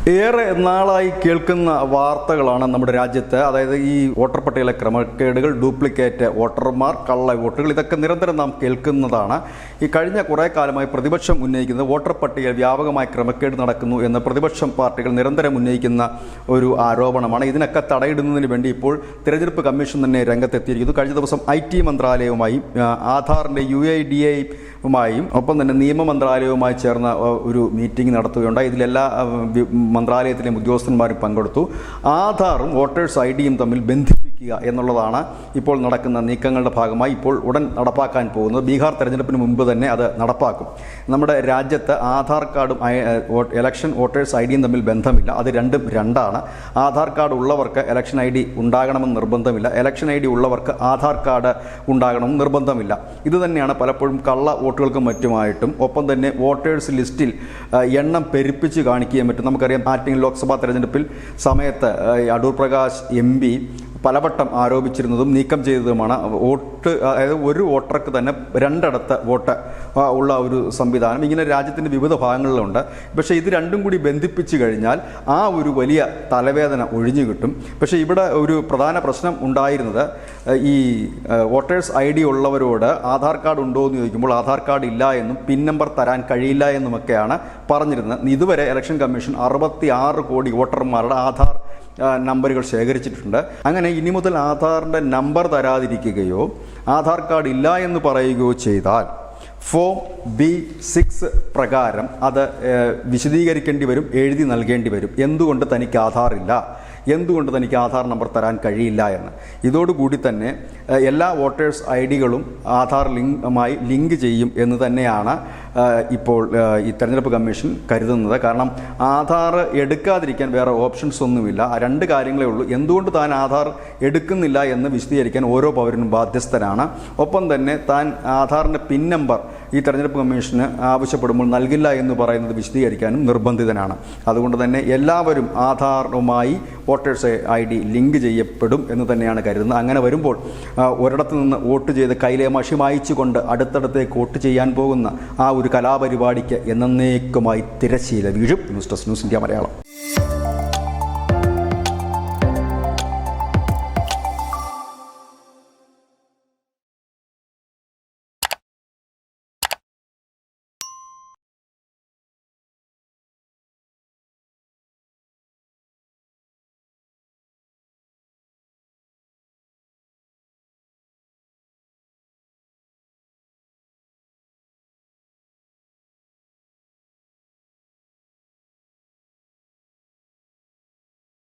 ഏറെ നാളായി കേൾക്കുന്ന വാർത്തകളാണ് നമ്മുടെ രാജ്യത്ത്. അതായത് ഈ വോട്ടർ പട്ടികയിലെ ക്രമക്കേടുകൾ, ഡ്യൂപ്ലിക്കേറ്റ് വോട്ടർമാർ, കള്ള വോട്ടുകൾ, ഇതൊക്കെ നിരന്തരം നാം കേൾക്കുന്നതാണ്. ഈ കഴിഞ്ഞ കുറേ കാലമായി പ്രതിപക്ഷം ഉന്നയിക്കുന്നത് വോട്ടർ പട്ടികയിൽ വ്യാപകമായി ക്രമക്കേട് നടക്കുന്നു എന്ന് പ്രതിപക്ഷം പാർട്ടികൾ നിരന്തരം ഉന്നയിക്കുന്ന ഒരു ആരോപണമാണ്. ഇതിനൊക്കെ തടയിടുന്നതിന് വേണ്ടി ഇപ്പോൾ തിരഞ്ഞെടുപ്പ് കമ്മീഷൻ തന്നെ രംഗത്തെത്തിയിരിക്കുന്നു. കഴിഞ്ഞ ദിവസം IT മന്ത്രാലയവുമായും ആധാറിൻ്റെ UIDAയുമായും ഒപ്പം തന്നെ നിയമ മന്ത്രാലയവുമായി ചേർന്ന ഒരു മീറ്റിംഗ് നടത്തുകയുണ്ടായി. ഇതിലെല്ലാ മന്ത്രാലയത്തിലെ ഉദ്യോഗസ്ഥന്മാരും പങ്കെടുത്തു. ആധാറും വോട്ടേഴ്സ് IDയും തമ്മിൽ ബന്ധിപ്പിക്കുക എന്നുള്ളതാണ് ഇപ്പോൾ നടക്കുന്ന നീക്കങ്ങളുടെ ഭാഗമായി ഇപ്പോൾ ഉടൻ നടപ്പാക്കാൻ പോകുന്നത്. ബീഹാർ തെരഞ്ഞെടുപ്പിന് മുമ്പ് തന്നെ അത് നടപ്പാക്കും. നമ്മുടെ രാജ്യത്ത് ആധാർ കാർഡും ഇലക്ഷൻ വോട്ടേഴ്സ് IDയും തമ്മിൽ ബന്ധമില്ല. അത് രണ്ടും രണ്ടാണ്. ആധാർ കാർഡ് ഉള്ളവർക്ക് ഇലക്ഷൻ ID ഉണ്ടാകണമെന്ന് നിർബന്ധമില്ല. ഇലക്ഷൻ ID ഉള്ളവർക്ക് ആധാർ കാർഡ് ഉണ്ടാകണമെന്ന് നിർബന്ധമില്ല. ഇത് തന്നെയാണ് പലപ്പോഴും കള്ള വോട്ടുകൾക്കും മറ്റുമായിട്ടും ഒപ്പം തന്നെ വോട്ടേഴ്സ് ലിസ്റ്റിൽ എണ്ണം പെരുപ്പിച്ച് കാണിക്കുകയും മറ്റും. നമുക്കറിയാം, ആറ്റിങ്ങൽ ലോക്സഭാ തെരഞ്ഞെടുപ്പിൽ സമയത്ത് അടൂർ പ്രകാശ് MP പലവട്ടം ആരോപിച്ചിരുന്നതും നീക്കം ചെയ്തതുമാണ് വോട്ട്, അതായത് ഒരു വോട്ടർക്ക് തന്നെ രണ്ടിടത്ത് വോട്ട് ഉള്ള ഒരു സംവിധാനം ഇങ്ങനെ രാജ്യത്തിൻ്റെ വിവിധ ഭാഗങ്ങളിലുണ്ട്. പക്ഷേ ഇത് രണ്ടും കൂടി ബന്ധിപ്പിച്ച് കഴിഞ്ഞാൽ ആ ഒരു വലിയ തലവേദന ഒഴിഞ്ഞു കിട്ടും. പക്ഷേ ഇവിടെ ഒരു പ്രധാന പ്രശ്നം ഉണ്ടായിരുന്നത് ഈ വോട്ടേഴ്സ് ID ഉള്ളവരോട് ആധാർ കാർഡ് ഉണ്ടോ എന്ന് ചോദിക്കുമ്പോൾ ആധാർ കാർഡ് ഇല്ല എന്നും പിൻ നമ്പർ തരാൻ കഴിയില്ല എന്നുമൊക്കെയാണ് പറഞ്ഞിരുന്നത്. ഇതുവരെ ഇലക്ഷൻ കമ്മീഷൻ 66 കോടി വോട്ടർമാരുടെ ആധാർ നമ്പറുകൾ ശേഖരിച്ചിട്ടുണ്ട്. അങ്ങനെ ഇനി മുതൽ ആധാറിൻ്റെ നമ്പർ തരാതിരിക്കുകയോ ആധാർ കാർഡ് ഇല്ല എന്ന് പറയുകയോ ചെയ്താൽ ഫോം B6 പ്രകാരം അത് വിശദീകരിക്കേണ്ടി വരും, എഴുതി നൽകേണ്ടി വരും. എന്തുകൊണ്ട് തനിക്ക് ആധാർ ഇല്ല, എന്തുകൊണ്ട് തനിക്ക് ആധാർ നമ്പർ തരാൻ കഴിയില്ല എന്ന്. ഇതോടുകൂടി തന്നെ എല്ലാ വോട്ടേഴ്സ് IDകളും ആധാർ ലിങ്ക് ചെയ്യും എന്ന് തന്നെയാണ് ഇപ്പോൾ ഈ തെരഞ്ഞെടുപ്പ് കമ്മീഷൻ കരുതുന്നത്. കാരണം ആധാർ എടുക്കാതിരിക്കാൻ വേറെ ഓപ്ഷൻസ് ഒന്നുമില്ല. രണ്ട് കാര്യങ്ങളേ ഉള്ളൂ. എന്തുകൊണ്ട് താൻ ആധാർ എടുക്കുന്നില്ല എന്ന് വിശദീകരിക്കാൻ ഓരോ പൗരനും ബാധ്യസ്ഥനാണ്. ഒപ്പം തന്നെ താൻ ആധാറിൻ്റെ പിൻ നമ്പർ ഈ തെരഞ്ഞെടുപ്പ് കമ്മീഷന് ആവശ്യപ്പെടുമ്പോൾ നൽകില്ല എന്ന് പറയുന്നത് വിശദീകരിക്കാനും നിർബന്ധിതനാണ്. അതുകൊണ്ട് തന്നെ എല്ലാവരും ആധാറുമായി വോട്ടേഴ്സ് ID ലിങ്ക് ചെയ്യപ്പെടും എന്ന് തന്നെയാണ് കരുതുന്നത്. അങ്ങനെ വരുമ്പോൾ ഒരിടത്ത് നിന്ന് വോട്ട് ചെയ്ത് കയ്യിലെ മഷി മായിച്ചുകൊണ്ട് അടുത്തടുത്തേക്ക് വോട്ട് ചെയ്യാൻ പോകുന്ന ആ ഒരു കലാപരിപാടിക്ക് എന്നേക്കുമായി തിരശ്ശീല വീഴും. News desk, news India Malayalam.